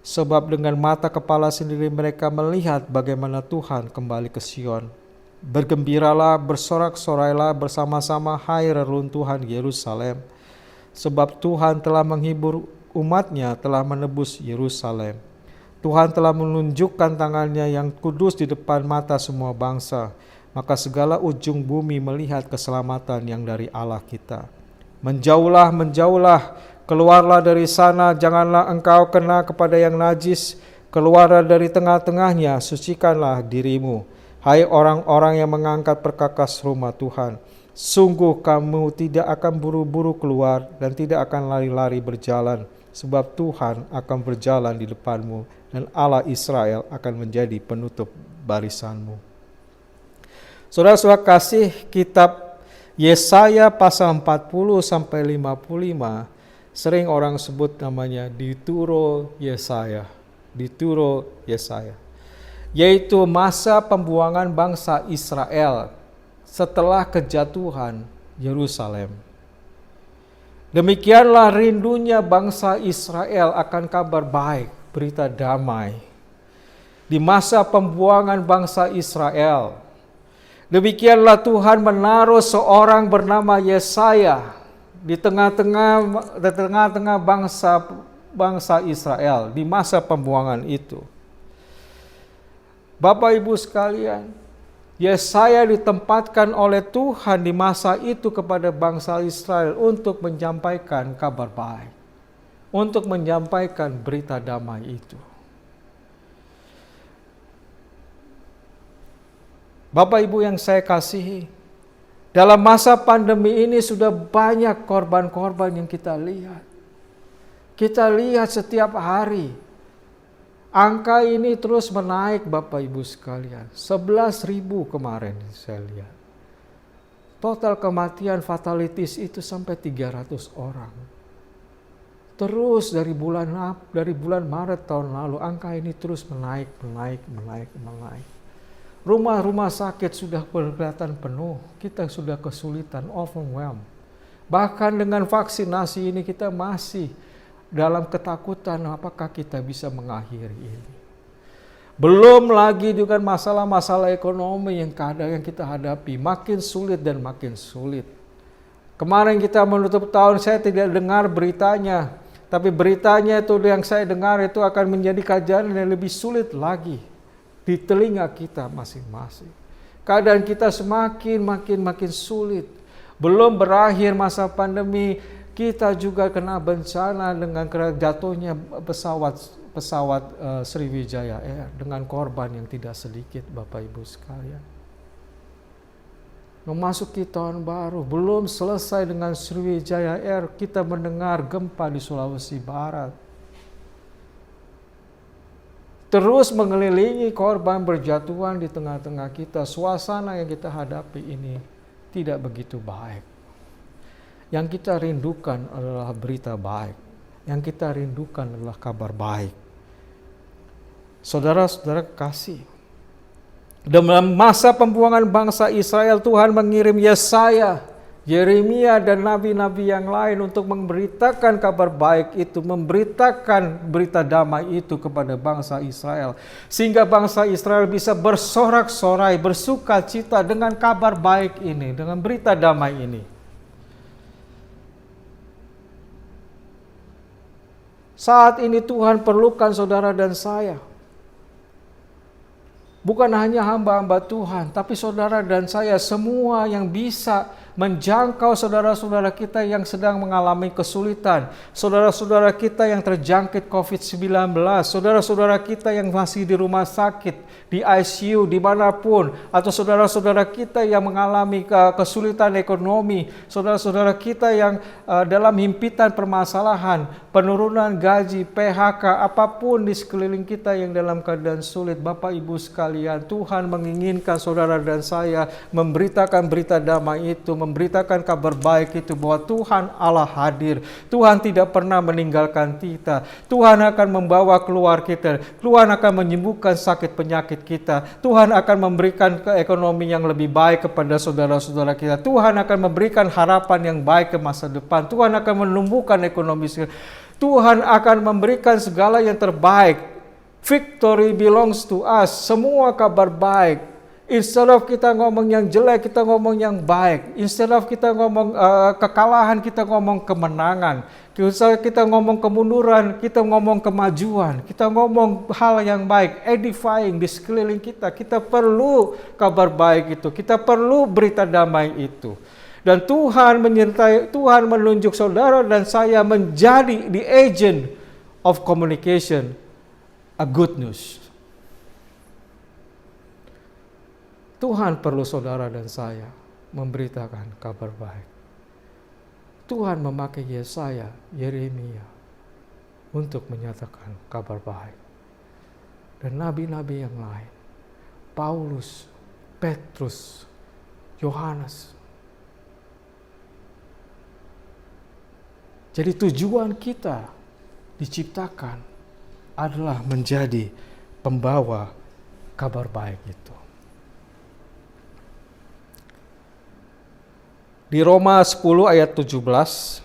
sebab dengan mata kepala sendiri mereka melihat bagaimana Tuhan kembali ke Sion. Bergembiralah, bersorak-sorailah bersama-sama, hai reruntuhan Yerusalem, sebab Tuhan telah menghibur umatnya, telah menebus Yerusalem. Tuhan telah menunjukkan tangannya yang kudus di depan mata semua bangsa. Maka segala ujung bumi melihat keselamatan yang dari Allah kita. Menjauhlah, menjauhlah, keluarlah dari sana, janganlah engkau kena kepada yang najis. Keluarlah dari tengah-tengahnya, sucikanlah dirimu. Hai orang-orang yang mengangkat perkakas rumah Tuhan. Sungguh kamu tidak akan buru-buru keluar dan tidak akan lari-lari berjalan. Sebab Tuhan akan berjalan di depanmu dan Allah Israel akan menjadi penutup barisanmu. Saudara-saudara kasih, kitab Yesaya pasal 40 sampai 55 sering orang sebut namanya Dituro Yesaya. Dituro Yesaya. Yaitu masa pembuangan bangsa Israel setelah kejatuhan Yerusalem. Demikianlah rindunya bangsa Israel akan kabar baik, berita damai. Di masa pembuangan bangsa Israel, demikianlah Tuhan menaruh seorang bernama Yesaya di tengah-tengah bangsa Israel di masa pembuangan itu. Bapak Ibu sekalian, Yesaya ditempatkan oleh Tuhan di masa itu kepada bangsa Israel untuk menyampaikan kabar baik, untuk menyampaikan berita damai itu. Bapak Ibu yang saya kasihi, dalam masa pandemi ini sudah banyak korban-korban yang kita lihat. Kita lihat setiap hari, angka ini terus menaik Bapak Ibu sekalian. 11.000 kemarin saya lihat. Total kematian fatalities itu sampai 300 orang. Terus dari bulan Maret tahun lalu, angka ini terus menaik. Rumah-rumah sakit sudah kelihatan penuh, kita sudah kesulitan, overwhelmed. Bahkan dengan vaksinasi ini kita masih dalam ketakutan apakah kita bisa mengakhiri ini. Belum lagi dengan masalah-masalah ekonomi yang kita hadapi, makin sulit dan makin sulit. Kemarin kita menutup tahun, saya tidak dengar beritanya, tapi beritanya itu yang saya dengar itu akan menjadi kajian yang lebih sulit lagi di telinga kita masing-masing. Keadaan kita makin sulit. Belum berakhir masa pandemi, kita juga kena bencana dengan jatuhnya pesawat Sriwijaya Air dengan korban yang tidak sedikit Bapak Ibu sekalian. Memasuki tahun baru, belum selesai dengan Sriwijaya Air, kita mendengar gempa di Sulawesi Barat. Terus mengelilingi korban berjatuhan di tengah-tengah kita. Suasana yang kita hadapi ini tidak begitu baik. Yang kita rindukan adalah berita baik. Yang kita rindukan adalah kabar baik. Saudara-saudara kasih, dalam masa pembuangan bangsa Israel, Tuhan mengirim Yesaya, Yeremia dan nabi-nabi yang lain untuk memberitakan kabar baik itu, memberitakan berita damai itu kepada bangsa Israel. Sehingga bangsa Israel bisa bersorak-sorai, bersuka cita dengan kabar baik ini, dengan berita damai ini. Saat ini Tuhan perlukan saudara dan saya. Bukan hanya hamba-hamba Tuhan, tapi saudara dan saya semua yang bisa menjangkau saudara-saudara kita yang sedang mengalami kesulitan, saudara-saudara kita yang terjangkit COVID-19, saudara-saudara kita yang masih di rumah sakit, di ICU, dimanapun, atau saudara-saudara kita yang mengalami kesulitan ekonomi, saudara-saudara kita yang dalam himpitan permasalahan, penurunan gaji, PHK, apapun di sekeliling kita yang dalam keadaan sulit. Bapak Ibu sekalian, Tuhan menginginkan saudara dan saya memberitakan berita damai itu, memberitakan kabar baik itu bahwa Tuhan Allah hadir. Tuhan tidak pernah meninggalkan kita. Tuhan akan membawa keluar kita. Tuhan akan menyembuhkan sakit penyakit kita. Tuhan akan memberikan ekonomi yang lebih baik kepada saudara-saudara kita. Tuhan akan memberikan harapan yang baik ke masa depan. Tuhan akan menumbuhkan ekonomi. Tuhan akan memberikan segala yang terbaik. Victory belongs to us. Semua kabar baik Instead of kita ngomong yang jelek, kita ngomong yang baik. Instead of kita ngomong kekalahan, kita ngomong kemenangan. Instead kita ngomong kemunduran, kita ngomong kemajuan. Kita ngomong hal yang baik, edifying di sekeliling kita. Kita perlu kabar baik itu. Kita perlu berita damai itu. Dan Tuhan menyertai, Tuhan menunjuk saudara dan saya menjadi the agent of communication, a good news. Tuhan perlu saudara dan saya memberitakan kabar baik. Tuhan memakai Yesaya, Yeremia untuk menyatakan kabar baik. Dan nabi-nabi yang lain, Paulus, Petrus, Yohanes. Jadi tujuan kita diciptakan adalah menjadi pembawa kabar baik itu. Di Roma 10 ayat 17,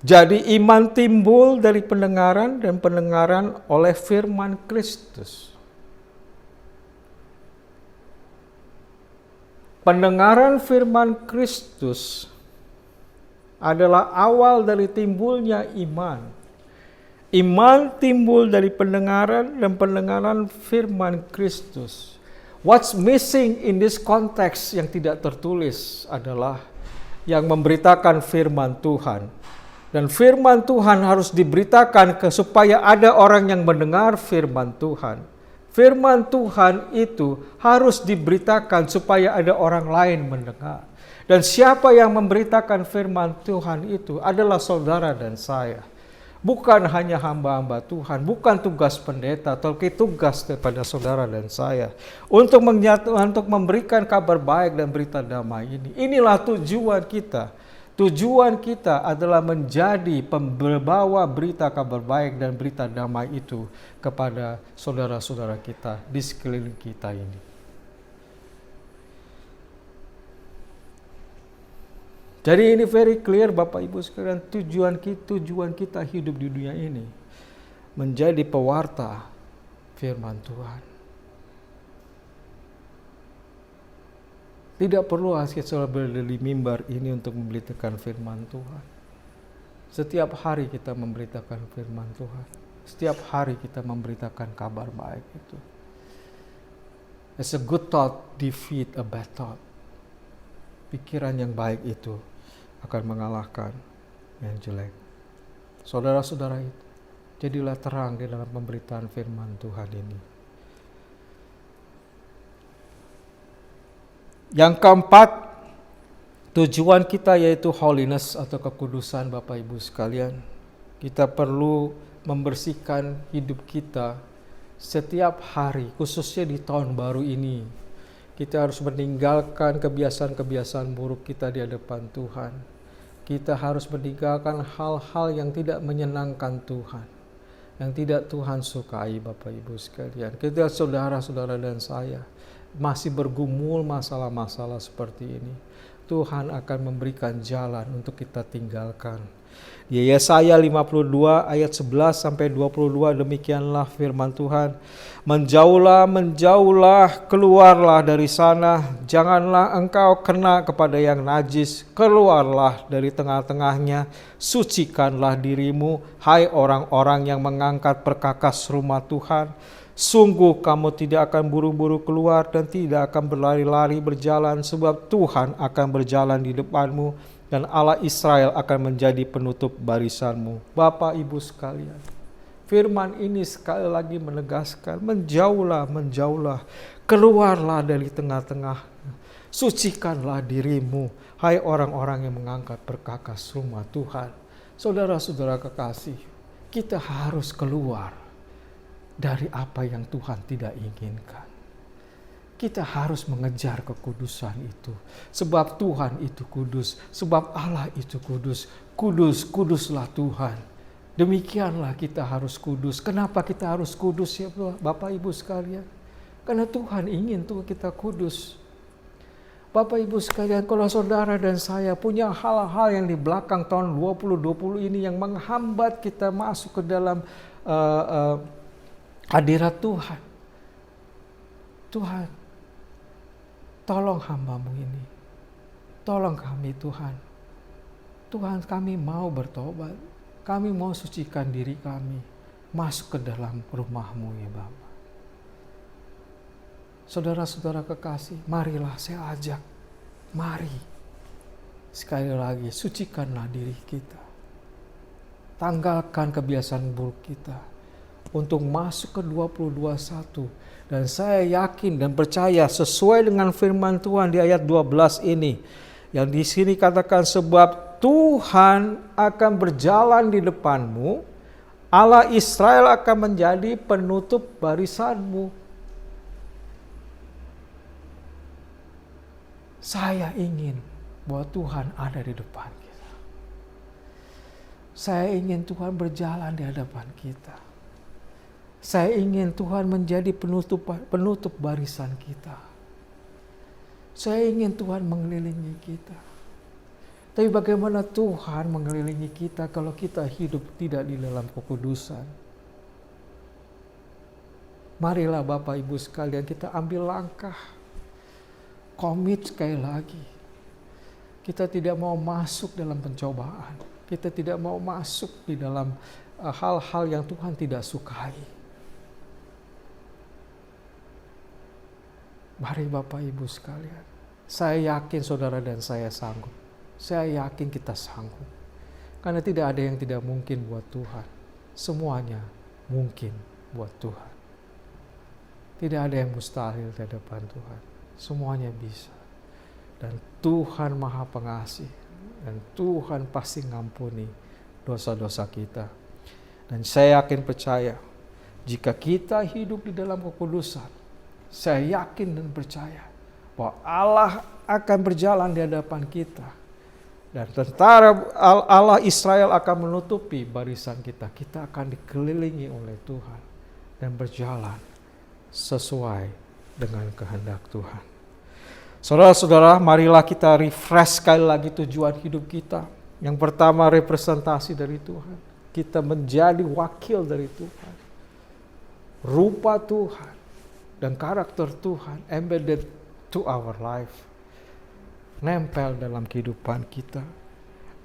jadi iman timbul dari pendengaran dan pendengaran oleh firman Kristus. Pendengaran firman Kristus adalah awal dari timbulnya iman. Iman timbul dari pendengaran dan pendengaran firman Kristus. What's missing in this context yang tidak tertulis adalah yang memberitakan firman Tuhan. Dan firman Tuhan harus diberitakan supaya ada orang yang mendengar firman Tuhan. Firman Tuhan itu harus diberitakan supaya ada orang lain mendengar. Dan siapa yang memberitakan firman Tuhan itu adalah saudara dan saya. Bukan hanya hamba-hamba Tuhan, bukan tugas pendeta, tapi tugas daripada saudara dan saya. Untuk memberikan kabar baik dan berita damai ini. Inilah tujuan kita. Tujuan kita adalah menjadi pembawa berita kabar baik dan berita damai itu kepada saudara-saudara kita di sekeliling kita ini. Jadi ini very clear Bapak Ibu sekalian, tujuan kita hidup di dunia ini menjadi pewarta firman Tuhan. Tidak perlu kita selalu berada di mimbar ini untuk memberitakan firman Tuhan. Setiap hari kita memberitakan firman Tuhan. Setiap hari kita memberitakan kabar baik itu. As a good thought defeat a bad thought. Pikiran yang baik itu akan mengalahkan yang jelek. Saudara-saudara itu, jadilah terang di dalam pemberitaan firman Tuhan ini. Yang keempat, tujuan kita yaitu holiness atau kekudusan Bapak Ibu sekalian. Kita perlu membersihkan hidup kita setiap hari, khususnya di tahun baru ini. Kita harus meninggalkan kebiasaan-kebiasaan buruk kita di hadapan Tuhan. Kita harus meninggalkan hal-hal yang tidak menyenangkan Tuhan, yang tidak Tuhan sukai Bapak Ibu sekalian. Kita saudara-saudara dan saya masih bergumul masalah-masalah seperti ini. Tuhan akan memberikan jalan untuk kita tinggalkan. Di Yesaya 52 ayat 11 sampai 22 demikianlah firman Tuhan. Menjauhlah, menjauhlah, keluarlah dari sana. Janganlah engkau kena kepada yang najis. Keluarlah dari tengah-tengahnya. Sucikanlah dirimu, hai orang-orang yang mengangkat perkakas rumah Tuhan. Sungguh kamu tidak akan buru-buru keluar dan tidak akan berlari-lari berjalan, sebab Tuhan akan berjalan di depanmu dan Allah Israel akan menjadi penutup barisanmu. Bapak Ibu sekalian, firman ini sekali lagi menegaskan, menjauhlah, menjauhlah, keluarlah dari tengah-tengah, sucikanlah dirimu, hai orang-orang yang mengangkat perkakas rumah Tuhan. Saudara-saudara kekasih, kita harus keluar dari apa yang Tuhan tidak inginkan. Kita harus mengejar kekudusan itu. Sebab Tuhan itu kudus. Sebab Allah itu kudus. Kudus, kuduslah Tuhan. Demikianlah kita harus kudus. Kenapa kita harus kudus ya Bapak Ibu sekalian? Karena Tuhan ingin tuh kita kudus. Bapak Ibu sekalian, kalau saudara dan saya punya hal-hal yang di belakang tahun 2020 ini yang menghambat kita masuk ke dalam hadirat Tuhan. Tuhan, tolong hamba-Mu ini. Tolong kami Tuhan. Tuhan, kami mau bertobat. Kami mau sucikan diri kami. Masuk ke dalam rumah-Mu ya Bapa. Saudara-saudara kekasih, marilah saya ajak. Mari. Sekali lagi, sucikanlah diri kita. Tanggalkan kebiasaan buruk kita. Untuk masuk ke 2021. Dan saya yakin dan percaya sesuai dengan firman Tuhan di ayat 12 ini. Yang di sini katakan, sebab Tuhan akan berjalan di depanmu, Allah Israel akan menjadi penutup barisanmu. Saya ingin bahwa Tuhan ada di depan kita. Saya ingin Tuhan berjalan di hadapan kita. Saya ingin Tuhan menjadi penutup barisan kita. Saya ingin Tuhan mengelilingi kita. Tapi bagaimana Tuhan mengelilingi kita kalau kita hidup tidak di dalam kekudusan? Marilah Bapak Ibu sekalian kita ambil langkah. Komit sekali lagi. Kita tidak mau masuk dalam pencobaan. Kita tidak mau masuk di dalam hal-hal yang Tuhan tidak sukai. Mari Bapak Ibu sekalian. Saya yakin saudara dan saya sanggup. Saya yakin kita sanggup. Karena tidak ada yang tidak mungkin buat Tuhan. Semuanya mungkin buat Tuhan. Tidak ada yang mustahil di hadapan Tuhan. Semuanya bisa. Dan Tuhan Maha Pengasih. Dan Tuhan pasti ngampuni dosa-dosa kita. Dan saya yakin percaya, jika kita hidup di dalam kekudusan, saya yakin dan percaya bahwa Allah akan berjalan di hadapan kita. Dan tentara Allah Israel akan menutupi barisan kita. Kita akan dikelilingi oleh Tuhan. Dan berjalan sesuai dengan kehendak Tuhan. Saudara-saudara, marilah kita refresh sekali lagi tujuan hidup kita. Yang pertama, representasi dari Tuhan. Kita menjadi wakil dari Tuhan. Rupa Tuhan dan karakter Tuhan embedded to our life. Nempel dalam kehidupan kita.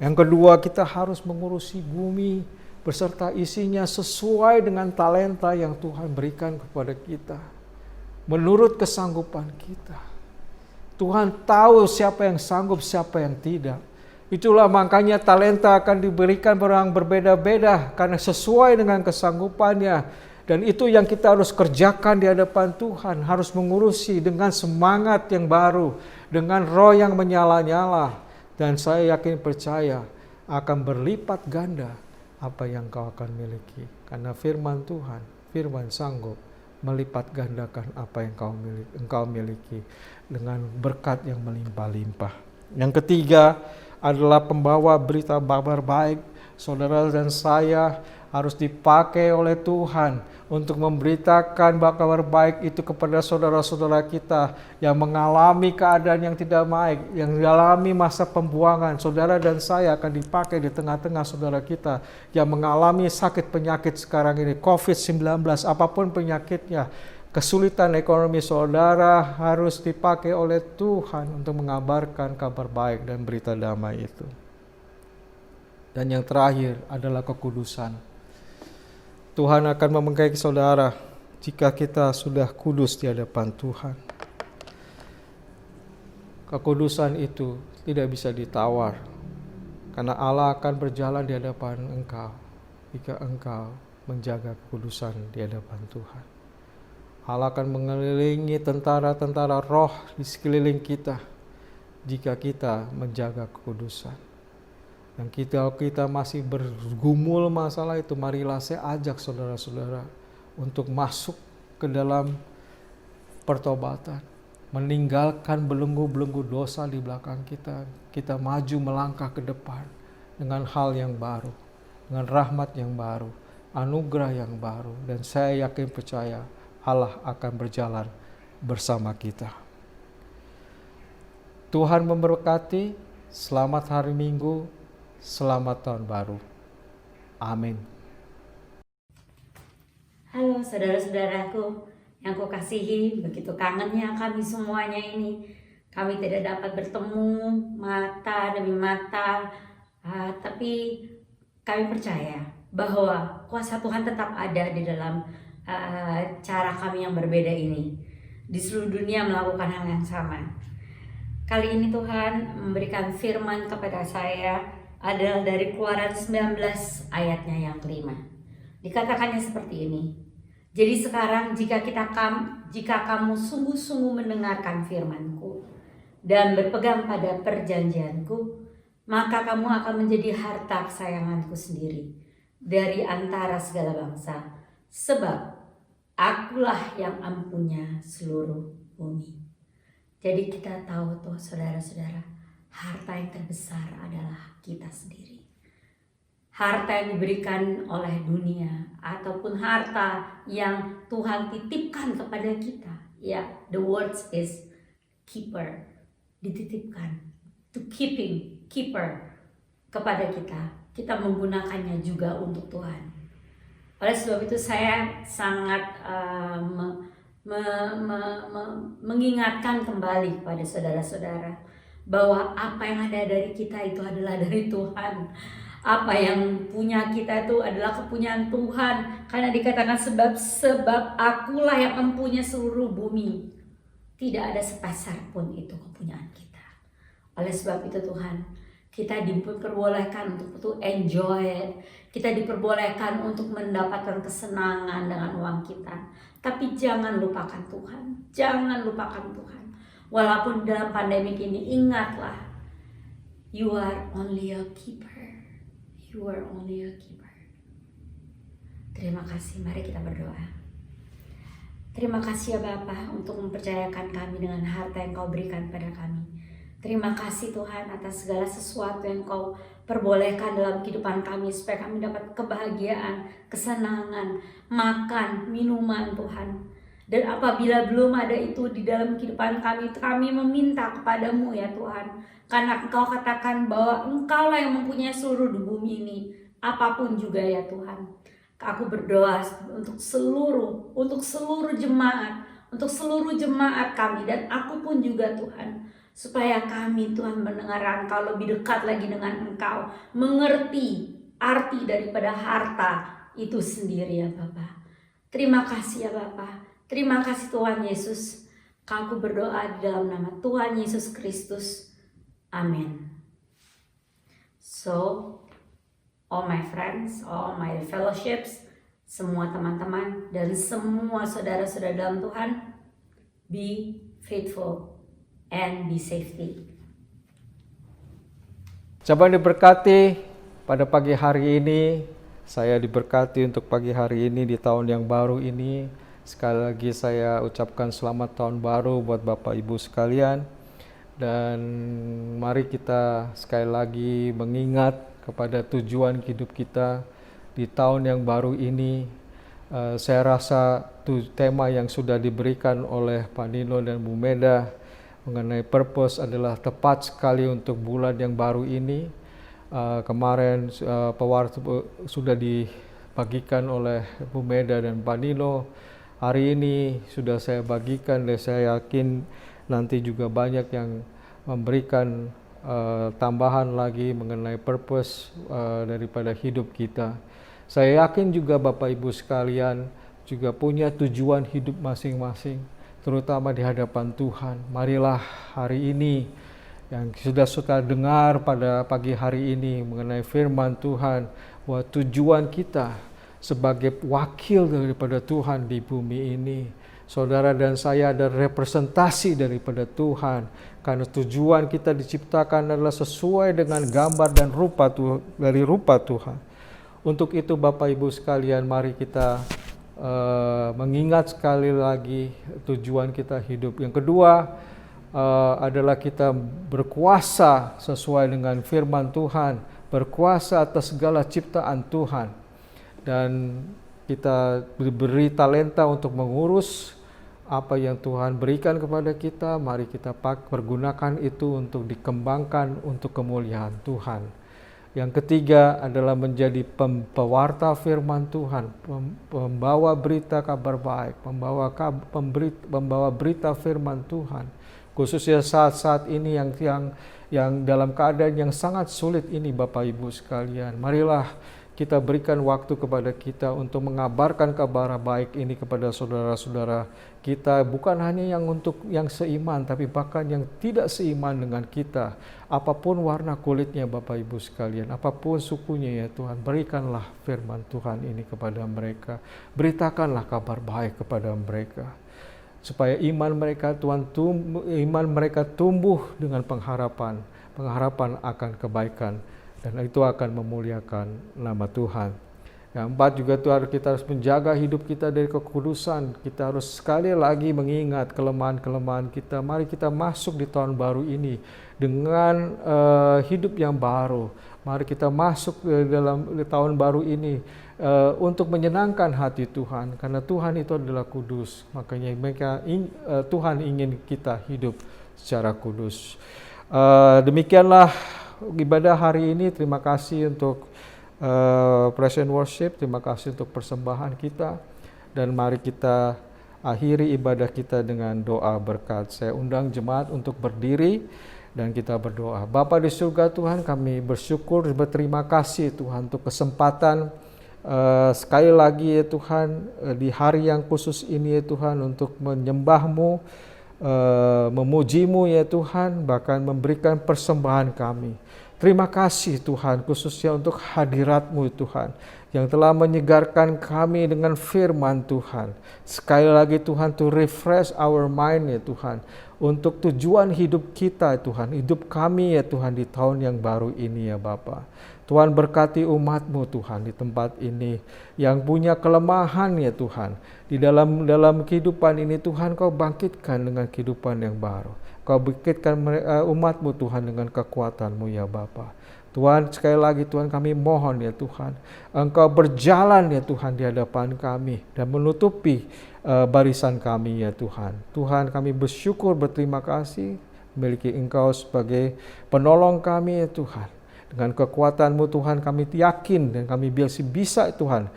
Yang kedua, kita harus mengurusi bumi beserta isinya sesuai dengan talenta yang Tuhan berikan kepada kita. Menurut kesanggupan kita. Tuhan tahu siapa yang sanggup, siapa yang tidak. Itulah makanya talenta akan diberikan orang berbeda-beda karena sesuai dengan kesanggupannya. Dan itu yang kita harus kerjakan di hadapan Tuhan. Harus mengurusi dengan semangat yang baru. Dengan roh yang menyala-nyala. Dan saya yakin percaya akan berlipat ganda apa yang kau akan miliki. Karena firman Tuhan, firman sanggup melipat gandakan apa yang engkau miliki. Dengan berkat yang melimpah-limpah. Yang ketiga adalah pembawa berita kabar baik. Saudara dan saya harus dipakai oleh Tuhan untuk memberitakan kabar baik itu kepada saudara-saudara kita yang mengalami keadaan yang tidak baik, yang mengalami masa pembuangan. Saudara dan saya akan dipakai di tengah-tengah saudara kita yang mengalami sakit penyakit sekarang ini, COVID-19, apapun penyakitnya. Kesulitan ekonomi saudara harus dipakai oleh Tuhan untuk mengabarkan kabar baik dan berita damai itu. Dan yang terakhir adalah kekudusan. Tuhan akan memakai saudara jika kita sudah kudus di hadapan Tuhan. Kekudusan itu tidak bisa ditawar. Karena Allah akan berjalan di hadapan engkau jika engkau menjaga kekudusan di hadapan Tuhan. Allah akan mengelilingi tentara-tentara roh di sekeliling kita jika kita menjaga kekudusan. Dan kita masih bergumul masalah itu, marilah saya ajak saudara-saudara untuk masuk ke dalam pertobatan. Meninggalkan belenggu-belenggu dosa di belakang kita. Kita maju melangkah ke depan dengan hal yang baru. Dengan rahmat yang baru. Anugerah yang baru. Dan saya yakin percaya Allah akan berjalan bersama kita. Tuhan memberkati. Selamat hari Minggu. Selamat tahun baru. Amin. Halo saudara-saudaraku. yang Kau kasihi, begitu kangennya kami semuanya ini. Kami tidak dapat bertemu mata demi mata, tapi kami percaya bahwa kuasa Tuhan tetap ada di dalam cara kami yang berbeda ini. Di seluruh dunia melakukan hal yang sama. Kali ini Tuhan memberikan firman kepada saya adalah dari Keluaran 19 ayatnya yang kelima. Dikatakannya seperti ini. Jadi sekarang jika kamu sungguh-sungguh mendengarkan firman-Ku dan berpegang pada perjanjian-Ku, maka kamu akan menjadi harta kesayangan-Ku sendiri dari antara segala bangsa. Sebab Akulah yang empunya seluruh bumi. Jadi kita tahu tuh saudara-saudara, harta yang terbesar adalah kita sendiri. Harta yang diberikan oleh dunia ataupun harta yang Tuhan titipkan kepada kita. Ya, the word is keeper. Dititipkan. To keeper kepada kita. Kita menggunakannya juga untuk Tuhan. Oleh sebab itu saya sangat mengingatkan kembali kepada saudara-saudara bahwa apa yang ada dari kita itu adalah dari Tuhan. Apa yang punya kita itu adalah kepunyaan Tuhan. Karena dikatakan sebab Akulah yang mempunyai seluruh bumi. Tidak ada sepeser pun itu kepunyaan kita. Oleh sebab itu Tuhan, kita diperbolehkan untuk enjoy it. Kita diperbolehkan untuk mendapatkan kesenangan dengan uang kita. Tapi jangan lupakan Tuhan. Jangan lupakan Tuhan. Walaupun dalam pandemi ini, ingatlah. You are only a keeper. You are only a keeper. Terima kasih. Mari kita berdoa. Terima kasih ya Bapa untuk mempercayakan kami dengan harta yang Kau berikan pada kami. Terima kasih Tuhan atas segala sesuatu yang Kau perbolehkan dalam kehidupan kami supaya kami dapat kebahagiaan, kesenangan, makan, minuman Tuhan. Dan apabila belum ada itu di dalam kehidupan kami meminta kepadamu ya Tuhan. Karena Engkau katakan bahwa Engkaulah yang mempunyai seluruh di bumi ini. Apapun juga ya Tuhan. Aku berdoa untuk seluruh jemaat. Untuk seluruh jemaat kami dan aku pun juga Tuhan. Supaya kami Tuhan mendengar Engkau lebih dekat lagi dengan Engkau. Mengerti arti daripada harta itu sendiri ya Bapa. Terima kasih ya Bapa. Terima kasih Tuhan Yesus. Aku berdoa di dalam nama Tuhan Yesus Kristus. Amin. So, all my friends, all my fellowships, semua teman-teman dan semua saudara-saudara dalam Tuhan, be faithful and be safety. Coba diberkati pada pagi hari ini. Saya diberkati untuk pagi hari ini di tahun yang baru ini. Sekali lagi saya ucapkan selamat tahun baru buat Bapak Ibu sekalian. Dan mari kita sekali lagi mengingat kepada tujuan hidup kita di tahun yang baru ini. Saya rasa tema yang sudah diberikan oleh Pak Nino dan Bu Meda mengenai purpose adalah tepat sekali untuk bulan yang baru ini. Kemarin pewarta sudah dibagikan oleh Bu Meda dan Pak Nino. Hari ini sudah saya bagikan dan saya yakin nanti juga banyak yang memberikan tambahan lagi mengenai purpose daripada hidup kita. Saya yakin juga Bapak Ibu sekalian juga punya tujuan hidup masing-masing, terutama di hadapan Tuhan. Marilah hari ini yang sudah dengar pada pagi hari ini mengenai firman Tuhan, bahwa tujuan kita sebagai wakil daripada Tuhan di bumi ini. Saudara dan saya ada representasi daripada Tuhan, karena tujuan kita diciptakan adalah sesuai dengan gambar dan rupa Tuhan. Untuk itu Bapak Ibu sekalian, mari kita mengingat sekali lagi tujuan kita hidup. Yang kedua adalah kita berkuasa sesuai dengan firman Tuhan, berkuasa atas segala ciptaan Tuhan, dan kita diberi talenta untuk mengurus apa yang Tuhan berikan kepada kita. Mari kita pergunakan itu untuk dikembangkan untuk kemuliaan Tuhan. Yang ketiga adalah menjadi pewarta firman Tuhan, pembawa berita kabar baik, pembawa berita firman Tuhan. Khususnya saat-saat ini yang dalam keadaan yang sangat sulit ini Bapak Ibu sekalian. Marilah kita berikan waktu kepada kita untuk mengabarkan kabar baik ini kepada saudara-saudara kita, bukan hanya yang untuk yang seiman, tapi bahkan yang tidak seiman dengan kita. Apapun warna kulitnya Bapak Ibu sekalian, apapun sukunya ya Tuhan, berikanlah firman Tuhan ini kepada mereka. Beritakanlah kabar baik kepada mereka. Supaya iman mereka tumbuh dengan pengharapan akan kebaikan. Dan itu akan memuliakan nama Tuhan. Yang keempat juga Tuhan, kita harus menjaga hidup kita dari kekudusan. Kita harus sekali lagi mengingat kelemahan-kelemahan kita. Mari kita masuk di tahun baru ini dengan hidup yang baru. Mari kita masuk dalam tahun baru ini untuk menyenangkan hati Tuhan. Karena Tuhan itu adalah kudus. Makanya Tuhan ingin kita hidup secara kudus. Demikianlah ibadah hari ini. Terima kasih untuk praise and worship, terima kasih untuk persembahan kita, dan mari kita akhiri ibadah kita dengan doa berkat. Saya undang jemaat untuk berdiri dan kita berdoa. Bapa di surga Tuhan, kami bersyukur, berterima kasih Tuhan untuk kesempatan sekali lagi ya Tuhan di hari yang khusus ini ya Tuhan untuk menyembah-Mu, memuji-Mu ya Tuhan, bahkan memberikan persembahan kami. Terima kasih Tuhan, khususnya untuk hadirat-Mu Tuhan, yang telah menyegarkan kami dengan firman Tuhan. Sekali lagi Tuhan, to refresh our mind ya Tuhan, untuk tujuan hidup kita Tuhan, hidup kami ya Tuhan di tahun yang baru ini ya Bapa. Tuhan berkati umat-Mu Tuhan di tempat ini, yang punya kelemahan ya Tuhan. Di dalam kehidupan ini Tuhan, Kau bangkitkan dengan kehidupan yang baru. Kau bangkitkan umat-Mu Tuhan dengan kekuatan-Mu ya Bapa. Tuhan, sekali lagi Tuhan, kami mohon ya Tuhan, Engkau berjalan ya Tuhan di hadapan kami dan menutupi barisan kami ya Tuhan. Tuhan, kami bersyukur, berterima kasih memiliki Engkau sebagai penolong kami ya Tuhan. Dengan kekuatan-Mu Tuhan, kami yakin dan kami bisa Tuhan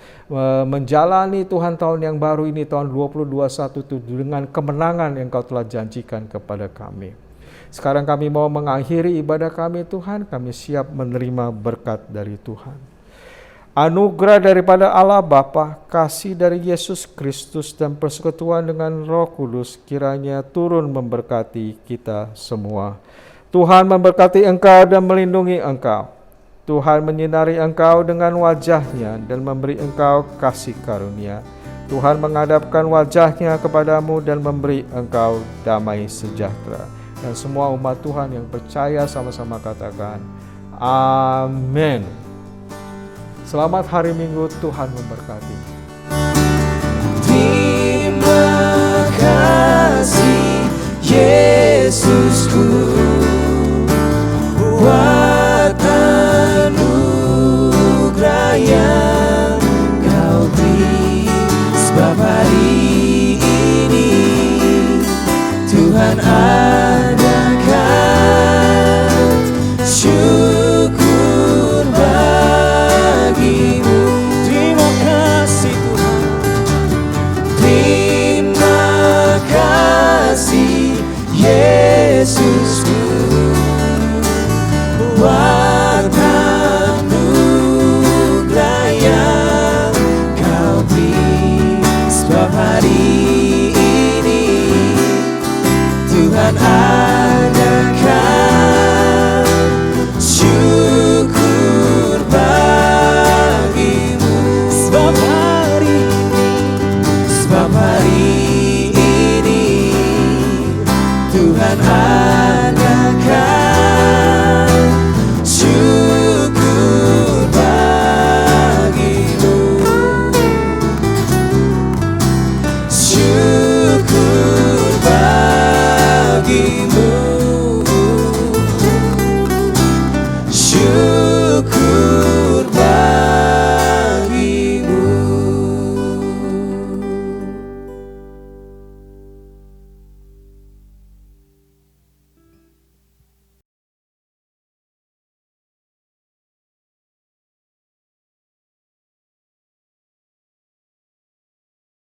menjalani Tuhan tahun yang baru ini, tahun 2021 itu dengan kemenangan yang Kau telah janjikan kepada kami. Sekarang kami mau mengakhiri ibadah kami Tuhan, kami siap menerima berkat dari Tuhan. Anugerah daripada Allah Bapa, kasih dari Yesus Kristus, dan persekutuan dengan Roh Kudus kiranya turun memberkati kita semua. Tuhan memberkati engkau dan melindungi engkau. Tuhan menyinari engkau dengan wajah-Nya dan memberi engkau kasih karunia. Tuhan menghadapkan wajah-Nya kepadamu dan memberi engkau damai sejahtera. Dan semua umat Tuhan yang percaya sama-sama katakan, amin. Selamat hari Minggu, Tuhan memberkati. Terima kasih Yesusku, buat anugerah yang Kau beri. Sebab hari ini Tuhan adakan syukur bagimu. Terima kasih Tuhan, terima kasih Yesusku, buat anugerah yang Kau beri. Sebab hari ini Tuhan adakan syukur bagimu. Sebab hari ini Tuhan adakan syukur bagimu. Syukur bagimu.